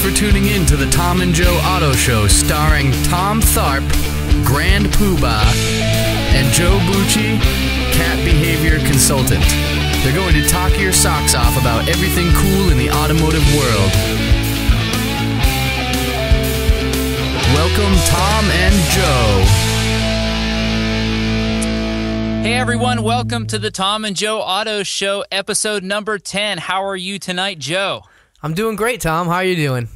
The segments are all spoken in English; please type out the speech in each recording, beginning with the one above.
for tuning in to the Tom and Joe Auto Show, starring Tom Tharp, Grand Poobah, and Joe Bucci, Cat Behavior Consultant. They're going to talk your socks off about everything cool in the automotive world. Welcome, Tom and Joe. Hey everyone, welcome to the Tom and Joe Auto Show, episode number 10. How are you tonight, Joe? I'm doing great, Tom. How are you doing?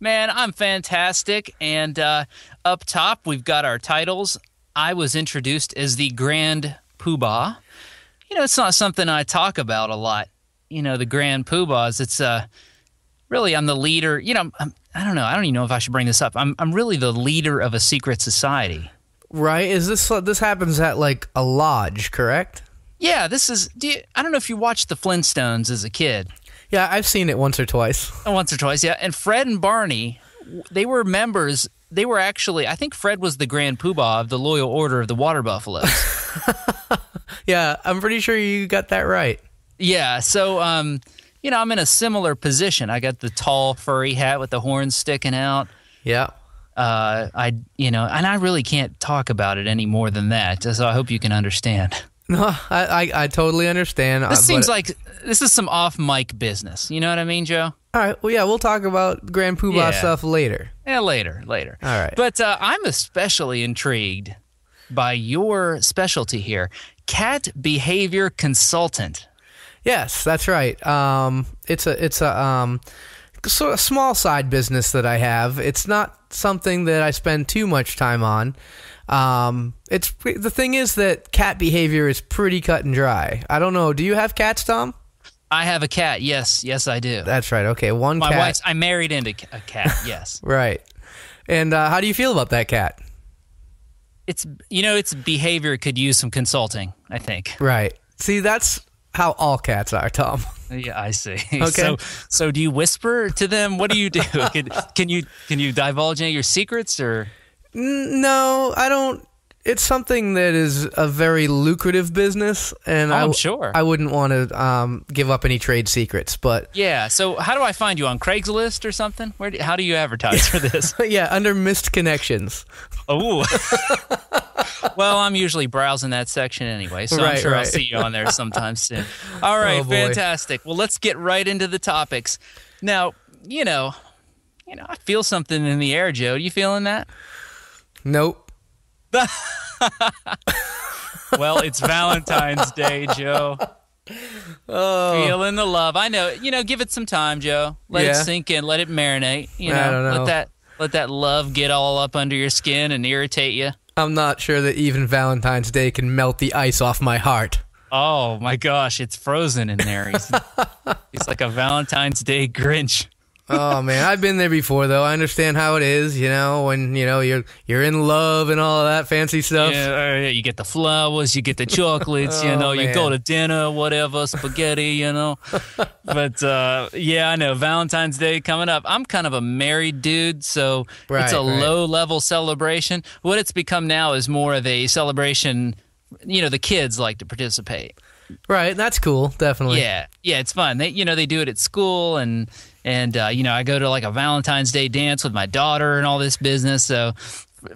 Man, I'm fantastic. And up top, we've got our titles. I was introduced as the Grand Poobah. You know, it's not something I talk about a lot. You know, the Grand Poobahs. It's really, I'm the leader. You know, I don't know. I don't even know if I should bring this up. I'm really the leader of a secret society. Right? Is this happens at like a lodge, correct? Yeah, this is. I don't know if you watched the Flintstones as a kid. Yeah, I've seen it once or twice. Once or twice, yeah. And Fred and Barney, they were members. They were actually, I think Fred was the Grand Poobah of the Loyal Order of the Water Buffaloes. Yeah, I'm pretty sure you got that right. Yeah, so, you know, I'm in a similar position. I got the tall, furry hat with the horns sticking out. Yeah. And I really can't talk about it any more than that, so I hope you can understand. No, I totally understand. This seems like this is some off-mic business. You know what I mean, Joe? All right. Well, yeah, we'll talk about Grand Poobah stuff later. Yeah, later. All right. But I'm especially intrigued by your specialty here, Cat Behavior Consultant. Yes, that's right. It's a sort of small side business that I have. It's not something that I spend too much time on. The thing is that cat behavior is pretty cut and dry. I don't know. Do you have cats, Tom? I have a cat. Yes, I do. That's right. Okay, My cat. wife's. I married into a cat. Yes. Right. And how do you feel about that cat? Its behavior could use some consulting, I think. Right. See, that's how all cats are, Tom. Yeah, I see. Okay. So do you whisper to them? What do you do? Can you divulge any of your secrets or? No, I don't. It's something that is a very lucrative business, and I'm sure I wouldn't want to give up any trade secrets. But yeah, so how do I find you on Craigslist or something? How do you advertise for this? Yeah, under missed connections. Oh, well, I'm usually browsing that section anyway, so I'm sure I'll see you on there sometime soon. All right, fantastic. Well, let's get right into the topics. Now, you know, I feel something in the air, Joe. You feeling that? Nope. Well, it's Valentine's Day, Joe. Oh. Feeling the love. I know. Give it some time, Joe. Let it sink in. Let it marinate. I don't know. Let that love get all up under your skin and irritate you. I'm not sure that even Valentine's Day can melt the ice off my heart. Oh, my gosh. It's frozen in there. He's like a Valentine's Day Grinch. Oh man, I've been there before though. I understand how it is, when you're in love and all of that fancy stuff. Yeah, you get the flowers, you get the chocolates, you go to dinner, whatever, spaghetti, But yeah, I know Valentine's Day coming up. I'm kind of a married dude, so it's a low-level celebration. What it's become now is more of a celebration. The kids like to participate. Right, that's cool, definitely. Yeah, it's fun. They do it at school and I go to like a Valentine's Day dance with my daughter and all this business. So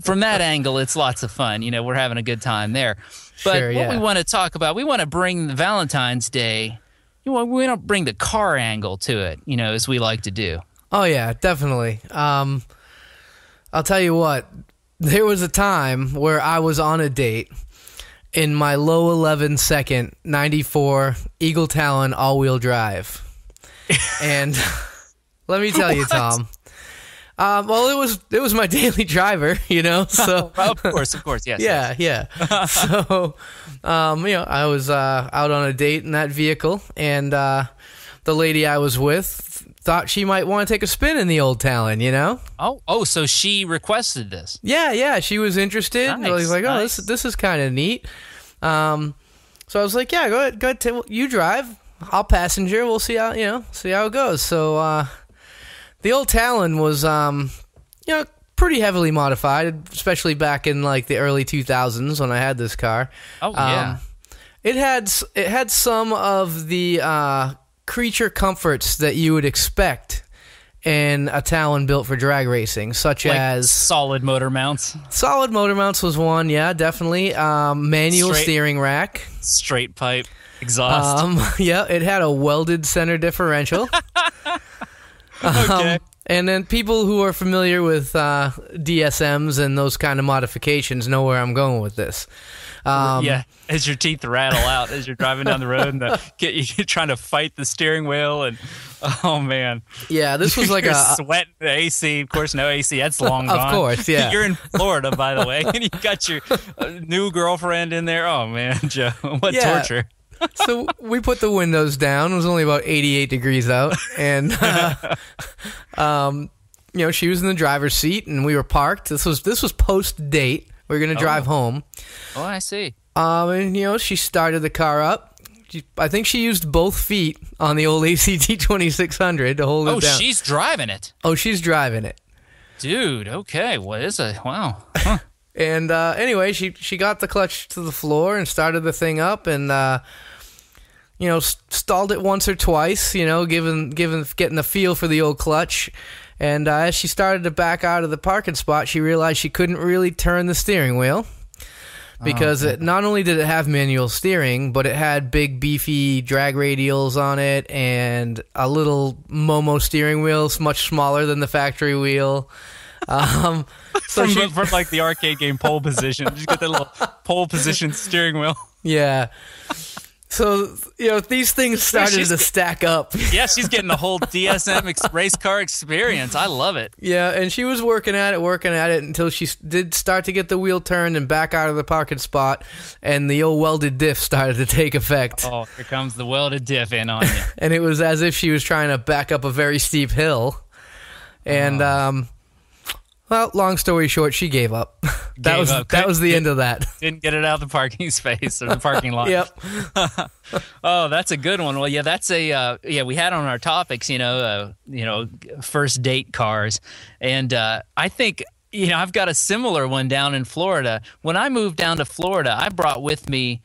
from that angle, it's lots of fun. We're having a good time there. But what we want to talk about, we want to bring the Valentine's Day. We don't bring the car angle to it, as we like to do. Oh yeah, definitely. I'll tell you what. There was a time where I was on a date in my low 11 second 94 Eagle Talon all-wheel drive. And let me tell you, Tom. Well, it was my daily driver, So of course, yes. Yeah. So, I was out on a date in that vehicle, and the lady I was with thought she might want to take a spin in the old Talon, Oh, so she requested this. Yeah, she was interested. Nice, I was like, nice. this is kind of neat. So I was like, yeah, go ahead, you drive. I'll passenger. We'll see how it goes. So the old Talon was pretty heavily modified, especially back in like the early 2000s when I had this car. Oh yeah. It had some of the creature comforts that you would expect and a Talon built for drag racing, such Like as solid motor mounts, solid motor mounts was one, yeah, definitely. Manual steering rack, straight pipe exhaust. yeah, it had a welded center differential. Okay. And then people who are familiar with DSMs and those kind of modifications know where I'm going with this. Yeah, as your teeth rattle out as you're driving down the road and you're trying to fight the steering wheel, and oh man, yeah, this was like you're sweating the AC. Of course, no AC. That's long gone. Of course, yeah. You're in Florida, by the way, and you got your new girlfriend in there. Oh man, Joe, what torture! So we put the windows down. It was only about 88 degrees out, and she was in the driver's seat, and we were parked. This was post date. We were gonna drive home. Oh, I see. And she started the car up. I think she used both feet on the old ACT 2600 to hold it down. Oh, she's driving it. Oh, she's driving it. Dude, okay. What is it? Wow. Huh. And anyway, she got the clutch to the floor and started the thing up, and stalled it once or twice. Getting the feel for the old clutch. And as she started to back out of the parking spot, she realized she couldn't really turn the steering wheel because not only did it have manual steering, but it had big beefy drag radials on it and a little Momo steering wheel, much smaller than the factory wheel. From like the arcade game Pole Position. Just got that little pole position steering wheel. Yeah. So, these things started to stack up. Yeah, she's getting the whole DSM race car experience. I love it. Yeah, and she was working at it until she did start to get the wheel turned and back out of the parking spot, and the old welded diff started to take effect. Oh, here comes the welded diff in on you. And it was as if she was trying to back up a very steep hill. And, well, long story short, she gave up. That was the end of that. Didn't get it out of the parking space or the parking lot. Yep. Oh, that's a good one. Well, yeah, that's we had on our topics, first date cars, and I think I've got a similar one down in Florida. When I moved down to Florida, I brought with me.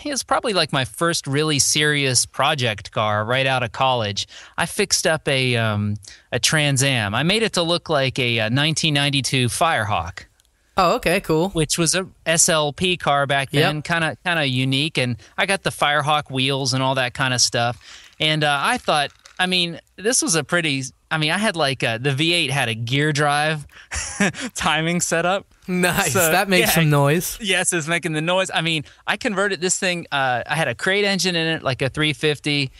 It's probably like my first really serious project car right out of college. I fixed up a Trans Am. I made it to look like a 1992 Firehawk. Oh, okay, cool. Which was a SLP car back then, kind of unique. And I got the Firehawk wheels and all that kind of stuff. And I thought, this was a pretty. I had the V8 had a gear drive timing setup. Nice. So, that makes some noise. Yes, it's making the noise. I converted this thing. I had a crate engine in it, like a 350,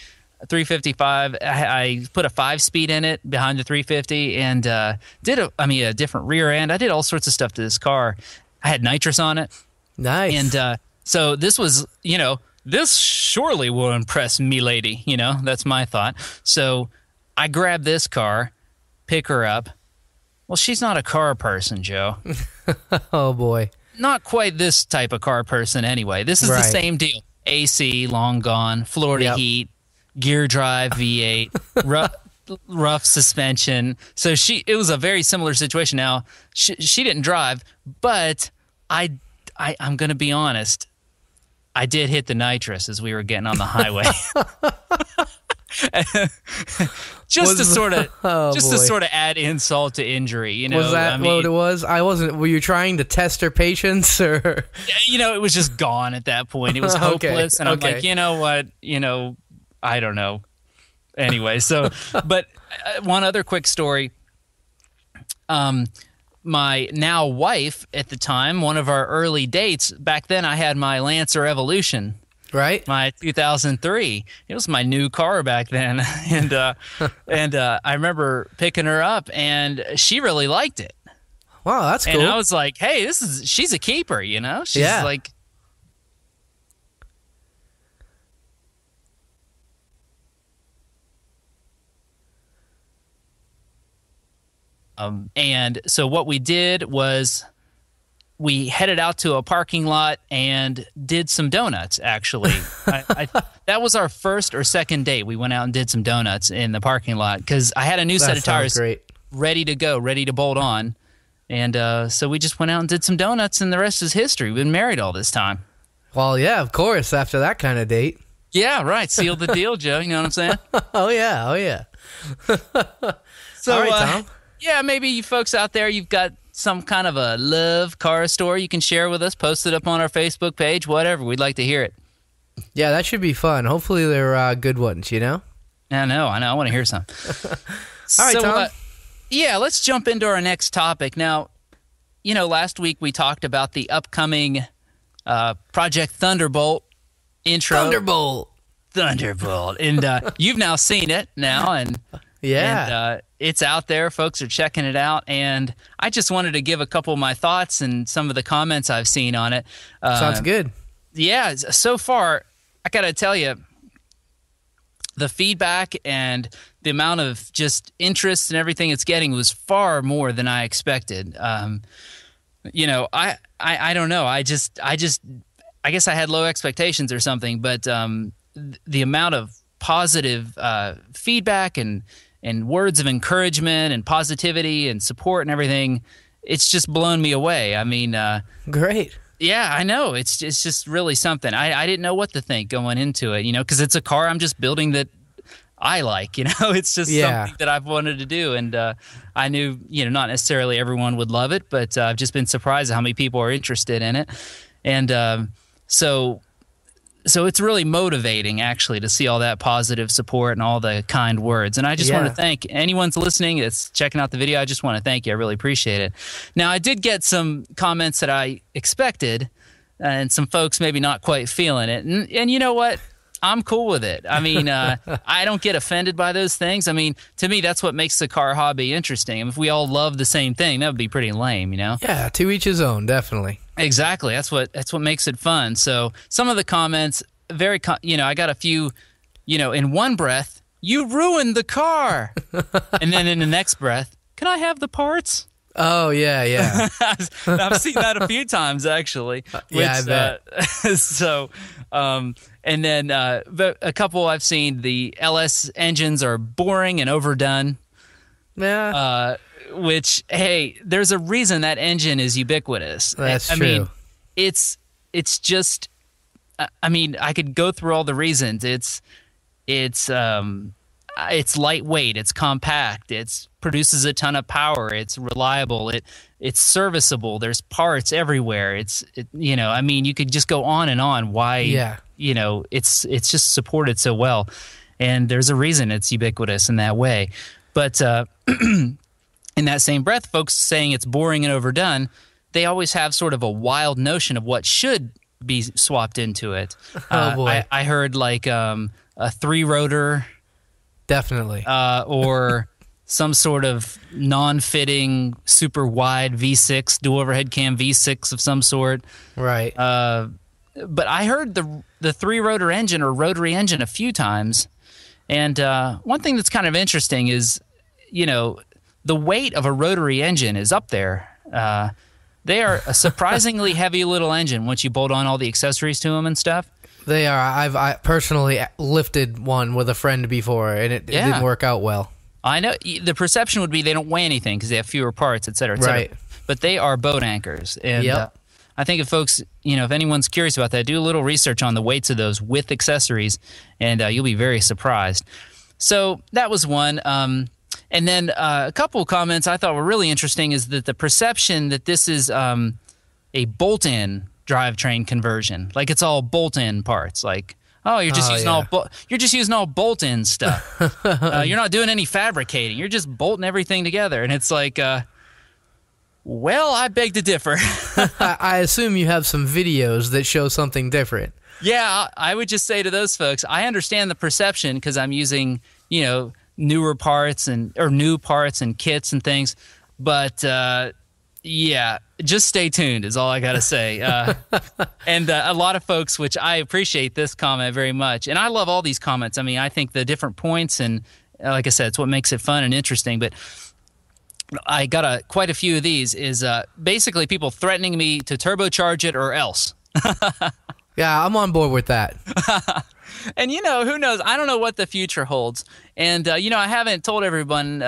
355. I put a 5-speed in it behind the 350 and did a different rear end. I did all sorts of stuff to this car. I had nitrous on it. Nice. And so this was, this surely will impress me lady. That's my thought. So I grab this car, pick her up. Well, she's not a car person, Joe. Oh, boy. Not quite this type of car person anyway. This is the same deal. AC, long gone, Florida heat, gear drive V8, rough suspension. So it was a very similar situation. Now, she didn't drive, but I'm going to be honest. I did hit the nitrous as we were getting on the highway. Just to sort of add insult to injury, Was that what it was? I wasn't. Were you trying to test her patience, or? It was just gone at that point. It was hopeless, and I'm like, you know what? I don't know. Anyway, so, but one other quick story. My now wife at the time, one of our early dates back then, I had my Lancer Evolution. Right, my 2003. It was my new car back then, and I remember picking her up, and she really liked it. Wow, that's cool. And I was like, "Hey, she's a keeper," She's like. And so what we did was. We headed out to a parking lot and did some donuts, actually. That was our first or second date. We went out and did some donuts in the parking lot because I had a new set of tires ready to go, ready to bolt on. And so we just went out and did some donuts, and the rest is history. We've been married all this time. Well, yeah, of course, after that kind of date. Yeah, right. Seal the deal, Joe. You know what I'm saying? Oh yeah. So, all right, Tom. Yeah, maybe you folks out there, you've got some kind of a love car story you can share with us. Post it up on our Facebook page, whatever. We'd like to hear it. Yeah, that should be fun. Hopefully they're good ones, you know? I know. I want to hear some. All right, Tom. Yeah, let's jump into our next topic. Now, last week we talked about the upcoming Project Thunderbolt intro. Thunderbolt. And you've now seen it now, and it's out there. Folks are checking it out, and I just wanted to give a couple of my thoughts and some of the comments I've seen on it. Sounds good. Yeah, so far, I got to tell you, the feedback and the amount of just interest and everything it's getting was far more than I expected. I don't know. I guess I had low expectations or something, but the amount of positive feedback and words of encouragement and positivity and support and everything, it's just blown me away. I mean, great. Yeah, I know. It's just really something. I didn't know what to think going into it, because it's a car I'm just building that I like, It's just something that I've wanted to do. And I knew, not necessarily everyone would love it, but I've just been surprised at how many people are interested in it. And so it's really motivating, actually, to see all that positive support and all the kind words. And I just want to thank anyone's listening that's checking out the video. I just want to thank you. I really appreciate it. Now, I did get some comments that I expected, and some folks maybe not quite feeling it. And you know what? I'm cool with it. I mean, I don't get offended by those things. I mean, to me, that's what makes the car hobby interesting. If we all love the same thing, that would be pretty lame, Yeah, to each his own, definitely. Exactly. That's what makes it fun. So some of the comments, I got a few, in one breath, you ruined the car. And then in the next breath, can I have the parts? Oh, yeah. I've seen that a few times, actually. I bet. And then a couple I've seen, the LS engines are boring and overdone. Yeah. Which, hey, there's a reason that engine is ubiquitous. That's true. I mean, it's just, I could go through all the reasons. It's lightweight, it's compact, it produces a ton of power, it's reliable, it's serviceable, there's parts everywhere. You could just go on and on why it's just supported so well. And there's a reason it's ubiquitous in that way. But in that same breath, folks saying it's boring and overdone, they always have sort of a wild notion of what should be swapped into it. Oh boy. I heard like a 3-rotor, definitely, or some sort of non-fitting, super wide V6, dual overhead cam V6 of some sort. Right. But I heard the 3-rotor engine or rotary engine a few times, and one thing that's kind of interesting is, the weight of a rotary engine is up there. They are a surprisingly heavy little engine once you bolt on all the accessories to them and stuff. They are. I personally lifted one with a friend before, and it didn't work out well. I know. The perception would be they don't weigh anything because they have fewer parts, et cetera, et cetera. Right. But they are boat anchors. And I think if folks, if anyone's curious about that, do a little research on the weights of those with accessories, and you'll be very surprised. So that was one. And then a couple of comments I thought were really interesting is that the perception that this is a bolt-in drivetrain conversion, like it's all bolt-in parts, like you're just using all bolt-in stuff. You're not doing any fabricating. You're just bolting everything together, and it's like, well, I beg to differ. I assume you have some videos that show something different. Yeah, I would just say to those folks, I understand the perception because I'm using newer parts or new parts and kits and things, but just stay tuned is all I gotta say. And a lot of folks, which I appreciate this comment very much, and I love all these comments. I mean, I think the different points, and like I said, it's what makes it fun and interesting. But I got quite a few of these. Is basically people threatening me to turbocharge it or else. Yeah, I'm on board with that. And who knows? I don't know what the future holds. And I haven't told everyone.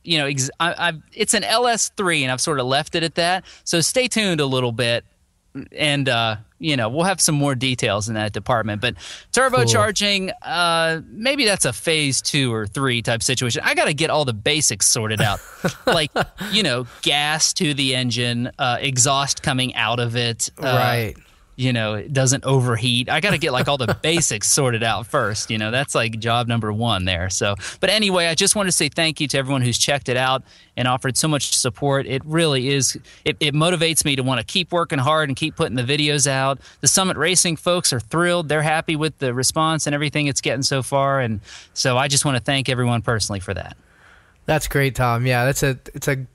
It's an LS3, and I've sort of left it at that. So stay tuned a little bit, and we'll have some more details in that department. But turbocharging, maybe that's a phase 2 or 3 type situation. I got to get all the basics sorted out, like gas to the engine, exhaust coming out of it, right. It doesn't overheat. I got to get like all the basics sorted out first. That's like job number 1 there. So, but anyway, I just want to say thank you to everyone who's checked it out and offered so much support. It really is. It motivates me to want to keep working hard and keep putting the videos out. The Summit Racing folks are thrilled. They're happy with the response and everything it's getting so far. And so I just want to thank everyone personally for that. That's great, Tom. Yeah, it's a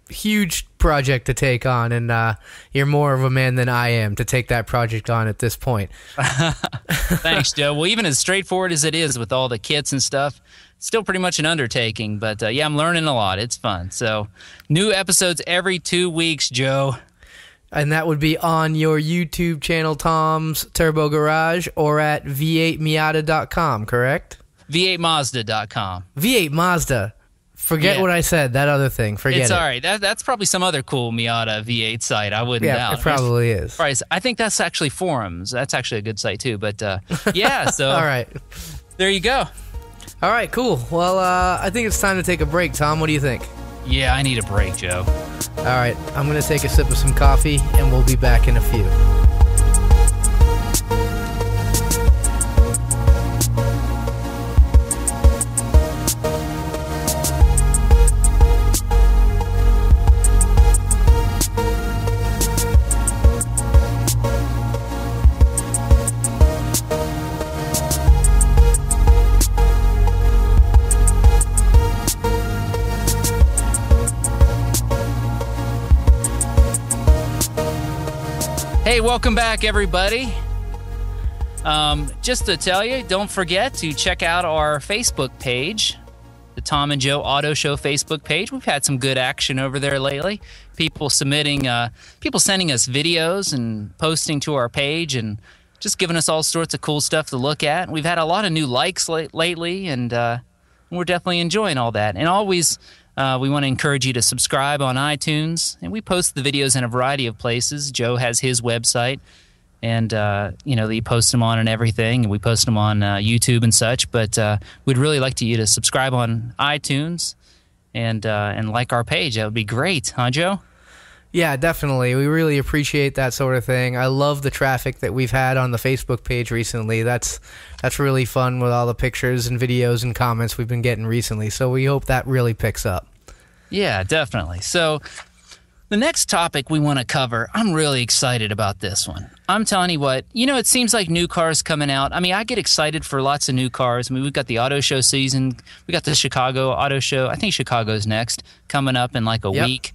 huge project to take on, and you're more of a man than I am to take that project on at this point. Thanks, Joe. Well, even as straightforward as it is with all the kits and stuff, it's still pretty much an undertaking. But yeah, I'm learning a lot. It's fun. So new episodes every 2 weeks, Joe. And that would be on your YouTube channel, Tom's Turbo Garage, or at v8miata.com, correct? v8mazda.com. V8 Mazda. Forget what I said. That other thing. Forget it. It's all right. That's probably some other cool Miata V8 site. I wouldn't doubt. It probably is. I think that's actually forums. That's actually a good site too. But yeah, so all right. There you go. All right, cool. Well, I think it's time to take a break. Tom, what do you think? Yeah, I need a break, Joe. All right, I'm going to take a sip of some coffee, and we'll be back in a few. Hey, welcome back, everybody. Just to tell you, don't forget to check out our Facebook page, the Tom and Joe Auto Show Facebook page. We've had some good action over there lately. People sending us videos and posting to our page and just giving us all sorts of cool stuff to look at. We've had a lot of new likes lately, and we're definitely enjoying all that. And always, we want to encourage you to subscribe on iTunes, and we post the videos in a variety of places. Joe has his website, and he posts them on and everything, and we post them on YouTube and such. But we'd really like you to subscribe on iTunes and like our page. That would be great, huh, Joe? Yeah, definitely. We really appreciate that sort of thing. I love the traffic that we've had on the Facebook page recently. That's really fun with all the pictures and videos and comments we've been getting recently. So we hope that really picks up. Yeah, definitely. So the next topic we want to cover, I'm really excited about this one. I'm telling you what, it seems like new cars coming out. I mean, I get excited for lots of new cars. I mean, we've got the auto show season. We got the Chicago Auto Show. I think Chicago's next, coming up in like a week.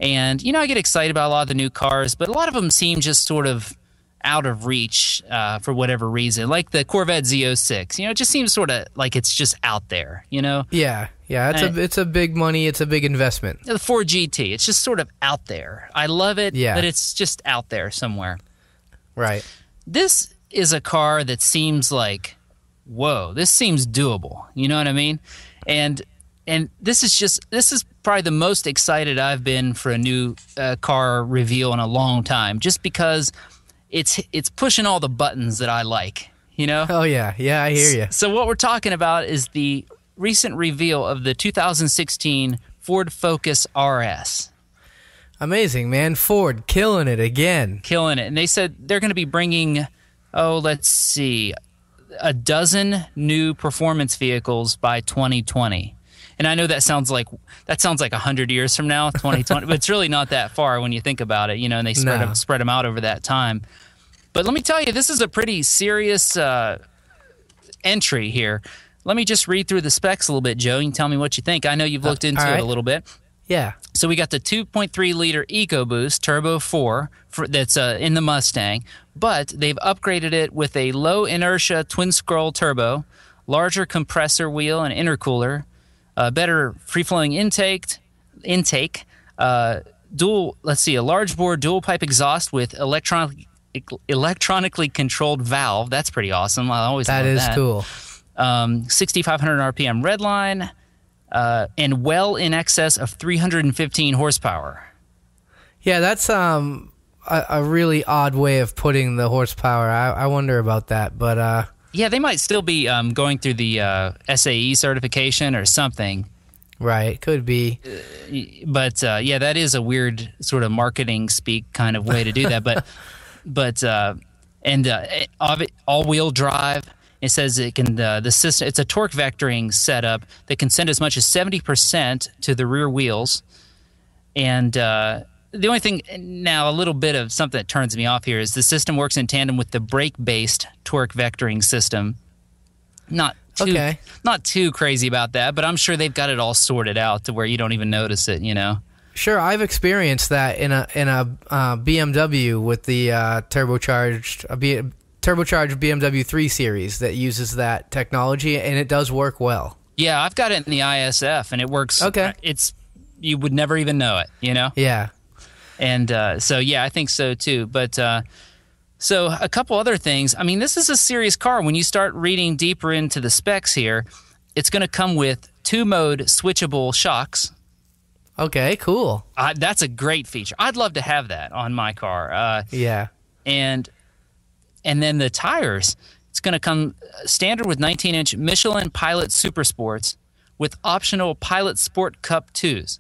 And, I get excited about a lot of the new cars, but a lot of them seem just sort of out of reach for whatever reason. Like the Corvette Z06, it just seems sort of like it's just out there, Yeah, it's a big money, it's a big investment. The Ford GT, it's just sort of out there. I love it, but it's just out there somewhere. Right. This is a car that seems like, whoa, this seems doable. You know what I mean? And this is probably the most excited I've been for a new car reveal in a long time, just because it's pushing all the buttons that I like, Oh, yeah, I hear you. So what we're talking about is the recent reveal of the 2016 Ford Focus RS. Amazing, man. Ford killing it again. Killing it. And they said they're going to be bringing, let's see, a dozen new performance vehicles by 2020. And I know that sounds like 100 years from now, 2020, but it's really not that far when you think about it, and they spread them out over that time. But let me tell you, this is a pretty serious entry here. Let me just read through the specs a little bit, Joe. You can tell me what you think. I know you've looked into it a little bit. Yeah. So we got the 2.3-liter EcoBoost Turbo 4 that's in the Mustang, but they've upgraded it with a low-inertia twin-scroll turbo, larger compressor wheel and intercooler, better free-flowing intake, a large bore dual-pipe exhaust with electronically controlled valve. That's pretty awesome. I always love that. That is cool. 6,500 RPM redline, and well in excess of 315 horsepower. Yeah, that's a really odd way of putting the horsepower. I wonder about that, but yeah, they might still be going through the SAE certification or something. Right, could be. But yeah, that is a weird sort of marketing speak kind of way to do that. But all-wheel drive. It says it can the system. It's a torque vectoring setup that can send as much as 70% to the rear wheels. And the only thing now, a little bit of something that turns me off here is the system works in tandem with the brake-based torque vectoring system. Not too crazy about that, but I'm sure they've got it all sorted out to where you don't even notice it, you know. Sure, I've experienced that in a BMW with the turbocharged BMW 3 Series that uses that technology, and it does work well. Yeah, I've got it in the ISF, and it works. Okay, you would never even know it, you know. Yeah, and so yeah, I think so too, but. So a couple other things. I mean, this is a serious car. When you start reading deeper into the specs here, it's going to come with 2-mode switchable shocks. Okay, cool. That's a great feature. I'd love to have that on my car. Yeah. And then the tires. It's going to come standard with 19-inch Michelin Pilot Super Sports with optional Pilot Sport Cup 2s.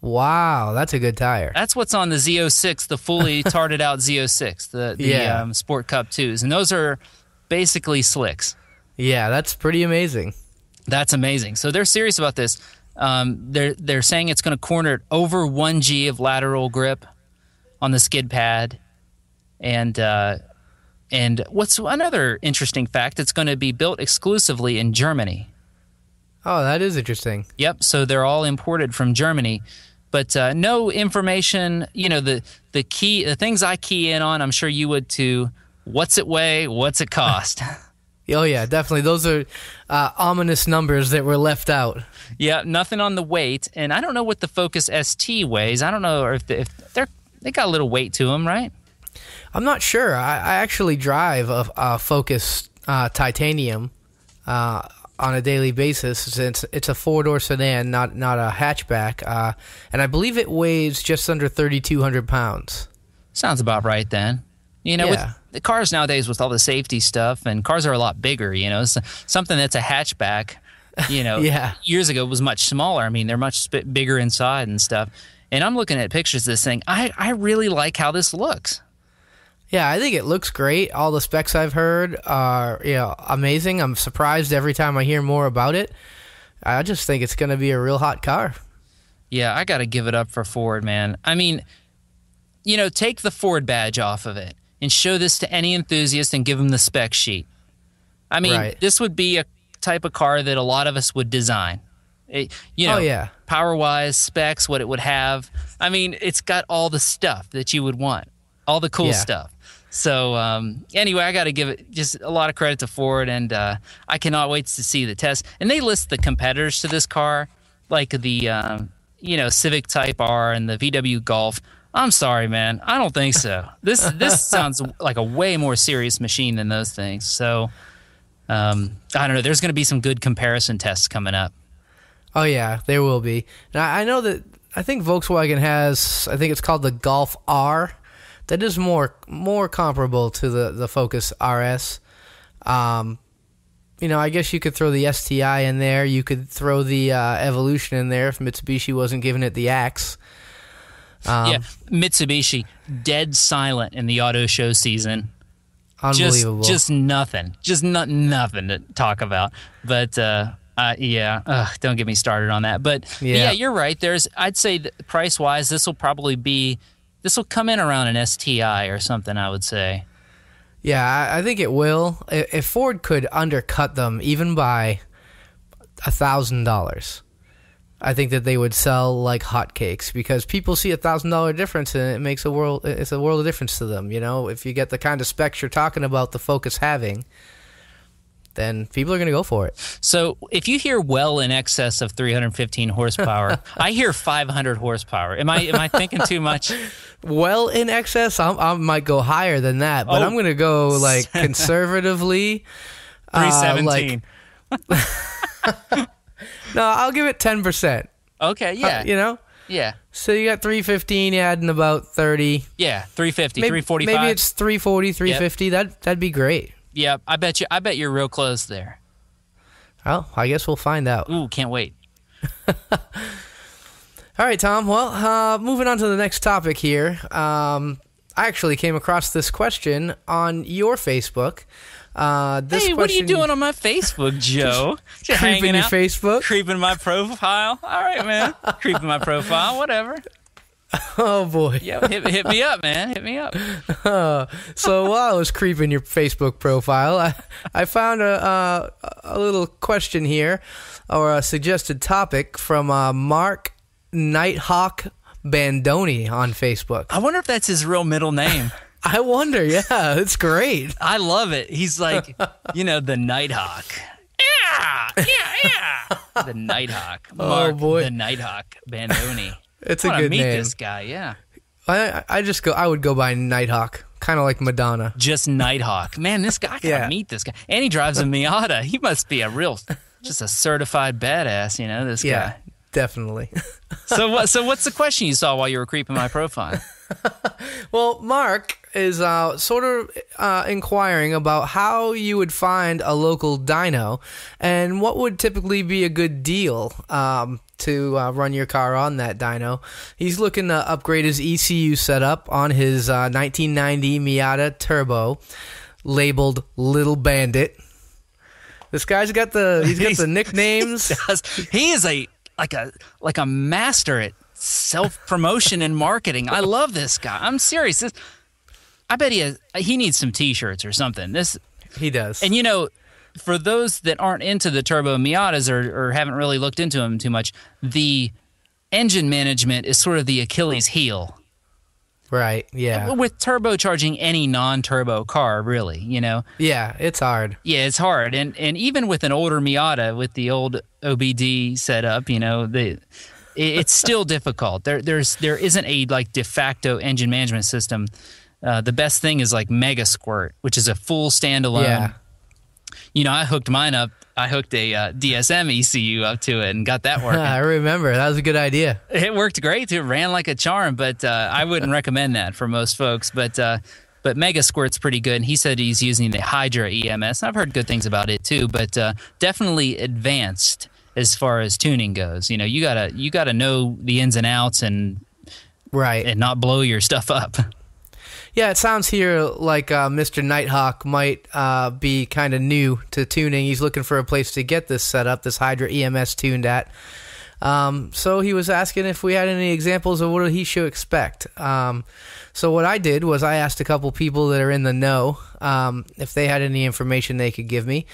Wow, that's a good tire. That's what's on the Z06, the fully tarted out Z06, the Sport Cup 2s. And those are basically slicks. Yeah, that's pretty amazing. That's amazing. So they're serious about this. They're saying it's going to corner at over 1G of lateral grip on the skid pad. And what's another interesting fact, it's going to be built exclusively in Germany. Oh, that is interesting. Yep, so they're all imported from Germany. But no information, you know, the things I key in on, I'm sure you would too. What's it weigh? What's it cost? Oh, yeah, definitely. Those are ominous numbers that were left out. Yeah, nothing on the weight. And I don't know what the Focus ST weighs. I don't know if they got a little weight to them, right? I'm not sure. I actually drive a Focus Titanium on a daily basis. It's a 4-door sedan, not a hatchback, and I believe it weighs just under 3,200 pounds. Sounds about right then. You know, with the cars nowadays with all the safety stuff, and cars are a lot bigger, you know. So something that's a hatchback, you know, years ago was much smaller. I mean, they're much bigger inside and stuff. And I'm looking at pictures of this thing. I really like how this looks. Yeah, I think it looks great. All the specs I've heard are, you know, amazing. I'm surprised every time I hear more about it. I just think it's going to be a real hot car. Yeah, I got to give it up for Ford, man. I mean, you know, take the Ford badge off of it and show this to any enthusiast and give them the spec sheet. I mean, This would be a type of car that a lot of us would design. You know, power-wise, specs, what it would have. I mean, it's got all the stuff that you would want, all the cool stuff. So anyway, I got to give it just a lot of credit to Ford, and I cannot wait to see the test. And they list the competitors to this car, like the Civic Type R and the VW Golf. I'm sorry, man, I don't think so. This sounds like a way more serious machine than those things. So I don't know. There's going to be some good comparison tests coming up. Oh yeah, there will be. Now I know that I think Volkswagen has. I think it's called the Golf R. That is more comparable to the Focus RS. You know, I guess you could throw the STI in there. You could throw the Evolution in there if Mitsubishi wasn't giving it the axe. Mitsubishi, dead silent in the auto show season. Unbelievable. Just nothing. Just nothing to talk about. But, don't get me started on that. But, yeah, you're right. I'd say price-wise, this will come in around an STI or something, I would say. Yeah, I think it will. If Ford could undercut them even by $1,000, I think that they would sell like hotcakes because people see $1,000 difference and it makes it's a world of difference to them. You know, if you get the kind of specs you're talking about the Focus having, then people are going to go for it. So if you hear well in excess of 315 horsepower, I hear 500 horsepower. Am I thinking too much? Well in excess, I might go higher than that, but I'm going to go like conservatively 317. No, I'll give it 10%. Okay, yeah. You know? Yeah. So you got 315, you adding about 30. Yeah, 350, Maybe, 345. maybe it's 340, 350. Yep. That'd be great. Yep, I bet you're real close there. Oh, I guess we'll find out. Ooh, can't wait. All right, Tom. Well, moving on to the next topic here. I actually came across this question on your Facebook. What are you doing on my Facebook, Joe? Just creeping hanging your out, Facebook? creeping my profile. All right, man. Creeping my profile, whatever. Oh, boy. Yeah, hit me up, man. Hit me up. So while I was creeping your Facebook profile, I found a little question here, or a suggested topic from Mark Nighthawk Bandoni on Facebook. I wonder if that's his real middle name. I wonder, yeah, it's great. I love it. He's like, the Nighthawk. Yeah. The Nighthawk. Mark, boy. The Nighthawk Bandoni. It's I a want to good meet name. this guy, yeah. I would go by Nighthawk, kind of like Madonna. Just Nighthawk. Man, this guy, I gotta meet this guy. And he drives a Miata. He must be just a certified badass, this Yeah, guy. definitely. So what's the question you saw while you were creeping my profile? Well, Mark is sort of inquiring about how you would find a local dyno and what would typically be a good deal to run your car on that dyno. He's looking to upgrade his ECU setup on his 1990 Miata Turbo, labeled Little Bandit. This guy's got the nicknames. He is like a master at self-promotion and marketing. I love this guy. I'm serious. I bet he needs some T-shirts or something. He does. And for those that aren't into the turbo Miatas or haven't really looked into them too much, the engine management is sort of the Achilles heel. Right, yeah. With turbocharging any non-turbo car, really, Yeah, it's hard. Yeah, it's hard. And even with an older Miata, with the old OBD setup, it's still difficult. There isn't a de facto engine management system. The best thing is Mega Squirt, which is a full standalone. Yeah. I hooked mine up. I hooked a DSM ECU up to it and got that working. I remember. That was a good idea. It worked great. It ran like a charm, but I wouldn't recommend that for most folks. But Mega Squirt's pretty good. And he said he's using the Hydra EMS. I've heard good things about it too, but definitely advanced as far as tuning goes. You gotta know the ins and outs and not blow your stuff up. Yeah, it sounds here like Mr. Nighthawk might be kind of new to tuning. He's looking for a place to get this set up, this Hydra EMS tuned at. So he was asking if we had any examples of what he should expect. So what I did was I asked a couple people that are in the know if they had any information they could give me.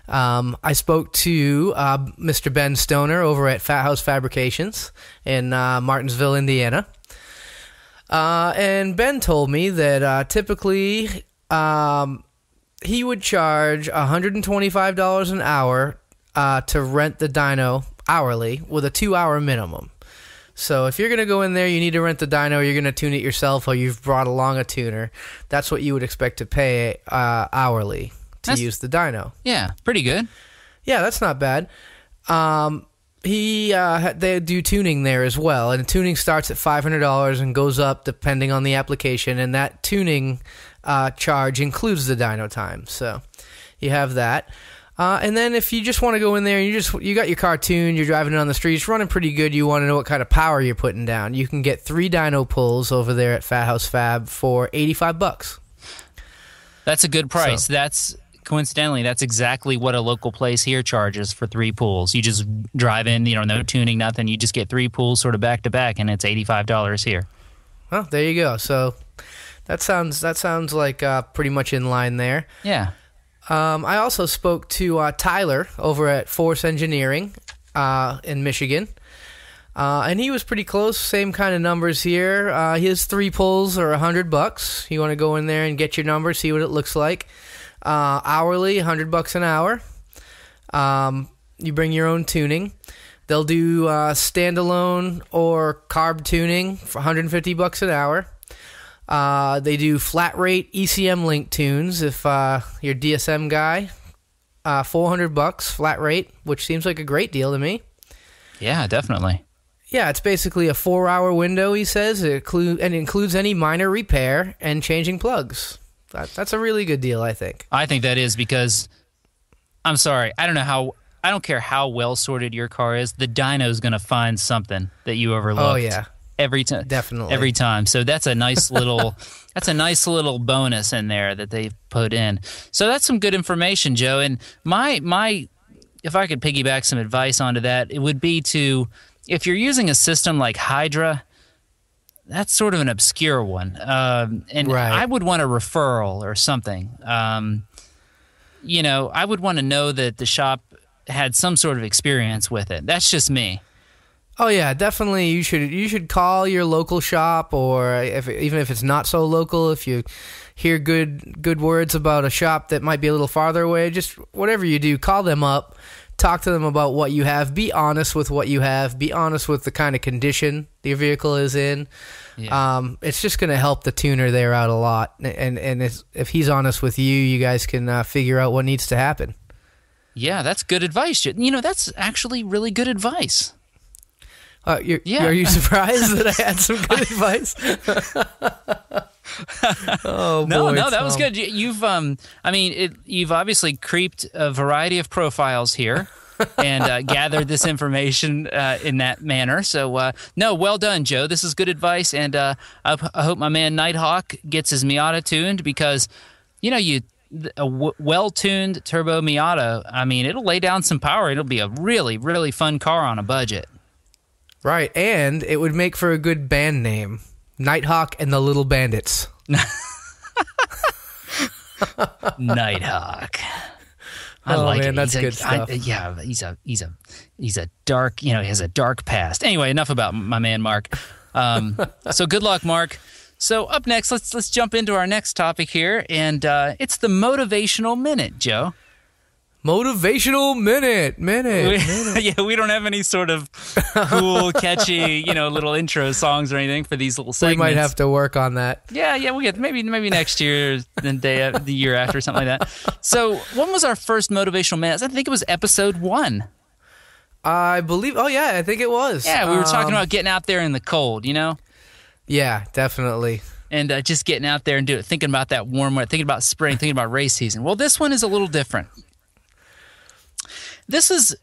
I spoke to Mr. Ben Stoner over at Fat House Fabrications in Martinsville, Indiana. And Ben told me that typically he would charge $125 an hour to rent the dyno hourly with a 2-hour minimum. So if you're going to go in there, you need to rent the dyno, you're going to tune it yourself, or you've brought along a tuner. That's what you would expect to pay hourly to use the dyno. Yeah, pretty good. Yeah, that's not bad. They do tuning there as well, and tuning starts at $500 and goes up depending on the application, and that tuning charge includes the dyno time. So you have that. And then if you just want to go in there and you got your car tuned, you're driving it on the street, it's running pretty good, you want to know what kind of power you're putting down, you can get 3 dyno pulls over there at Fat House Fab for $85. That's a good price. So, coincidentally, that's exactly what a local place here charges for 3 pools. You just drive in, no tuning, nothing. You just get 3 pools sort of back to back, and it's $85 here. Well, there you go. So that sounds like pretty much in line there. Yeah. I also spoke to Tyler over at Force Engineering in Michigan. And he was pretty close, same kind of numbers here. His 3 pulls are $100. You want to go in there and get your number, see what it looks like. Hourly, $100 an hour. You bring your own tuning. They'll do standalone or carb tuning for $150 an hour. They do flat rate ECM link tunes if you're a DSM guy. $400 flat rate, which seems like a great deal to me. Yeah, definitely. Yeah, it's basically a 4-hour window, he says, and it includes any minor repair and changing plugs. That's a really good deal, I think. I think that is because, I'm sorry, I don't care how well sorted your car is, the dyno's going to find something that you overlooked. Oh, yeah. Every time. Definitely. Every time. So that's a nice little bonus in there that they put in. So that's some good information, Joe. And my if I could piggyback some advice onto that, it would be to, if you're using a system like Hydra, that's sort of an obscure one. And right. I would want a referral or something. I would want to know that the shop had some sort of experience with it. That's just me. Oh yeah, definitely. You should call your local shop, or even if it's not so local, if you hear good words about a shop that might be a little farther away, just whatever you do, call them up, talk to them about what you have, be honest with what you have, be honest with the kind of condition your vehicle is in. Yeah. It's just going to help the tuner there out a lot, and if he's honest with you, you guys can figure out what needs to happen. Yeah, that's good advice. That's actually really good advice. Are you surprised that I had some good advice? Oh boy, no, that was good. You've you've obviously creeped a variety of profiles here and gathered this information in that manner. So no, well done, Joe. This is good advice, and I hope my man Nighthawk gets his Miata tuned, because a well-tuned turbo Miata, it'll lay down some power. It'll be a really, really fun car on a budget. Right, and it would make for a good band name, Nighthawk and the Little Bandits. Nighthawk. I like man, it. That's good stuff. He's a dark, he has a dark past. Anyway, enough about my man Mark. So good luck, Mark. So up next, let's jump into our next topic here, and it's the motivational minute, Joe. Motivational minute. Yeah, we don't have any sort of cool, catchy, little intro songs or anything for these little segments. We might have to work on that. Yeah, we get maybe next year, the year after, something like that. So, when was our first motivational minute? I think it was episode 1. I believe. Oh yeah, I think it was. Yeah, we were talking about getting out there in the cold. Yeah, definitely. And just getting out there and thinking about that warm weather, thinking about spring, thinking about race season. Well, this one is a little different. This is,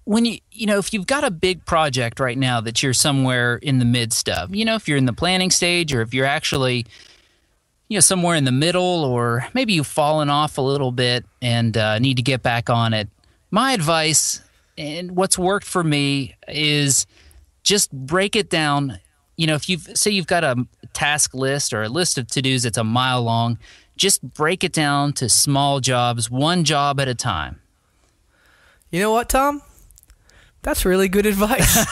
when if you've got a big project right now that you're somewhere in the midst of, if you're in the planning stage, or if you're actually, somewhere in the middle, or maybe you've fallen off a little bit and need to get back on it. My advice, and what's worked for me, is just break it down. If you've got a task list or a list of to-dos that's a mile long, just break it down to small jobs, one job at a time. You know what, Tom? That's really good advice.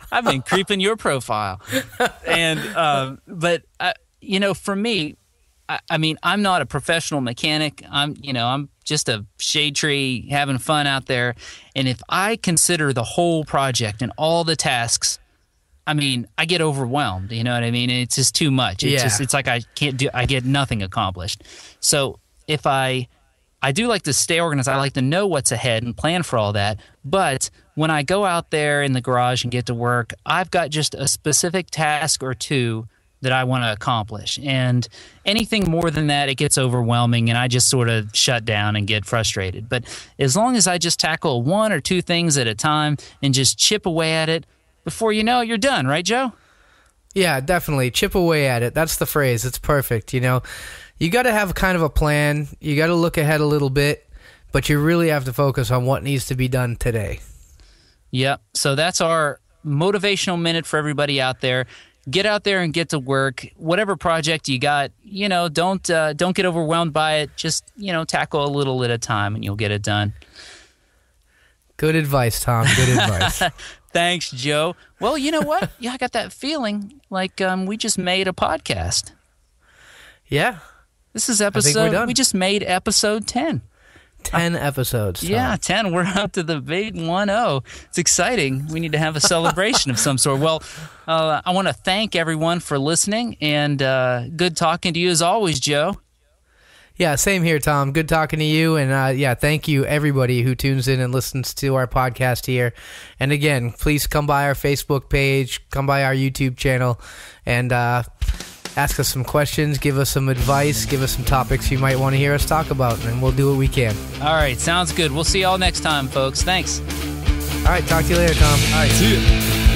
I've been creeping your profile. And but for me, I'm not a professional mechanic. I'm just a shade tree having fun out there. And if I consider the whole project and all the tasks, I get overwhelmed. You know what I mean? It's just too much. It's like I get nothing accomplished. So if I do like to stay organized. I like to know what's ahead and plan for all that. But when I go out there in the garage and get to work, I've got just a specific task or two that I want to accomplish. And anything more than that, it gets overwhelming, and I just sort of shut down and get frustrated. But as long as I just tackle one or two things at a time and just chip away at it, before you know it, you're done, right, Joe? Yeah, definitely. Chip away at it. That's the phrase. It's perfect, You got to have kind of a plan. You got to look ahead a little bit, but you really have to focus on what needs to be done today. Yep. So that's our motivational minute for everybody out there. Get out there and get to work. Whatever project you got, don't get overwhelmed by it. Just, tackle a little at a time, and you'll get it done. Good advice, Tom. Good advice. Thanks, Joe. Well, you know what? Yeah, I got that feeling like we just made a podcast. Yeah. This is episode, we just made episode 10. 10 episodes. Tom. Yeah, 10. We're up to the big 1-0. It's exciting. We need to have a celebration of some sort. Well, I want to thank everyone for listening, and good talking to you as always, Joe. Yeah, same here, Tom. Good talking to you. And yeah, thank you, everybody who tunes in and listens to our podcast here. And again, please come by our Facebook page, come by our YouTube channel, and ask us some questions, give us some advice, give us some topics you might want to hear us talk about, and we'll do what we can. All right, sounds good. We'll see y'all next time, folks. Thanks. All right, talk to you later, Tom. All right, see you.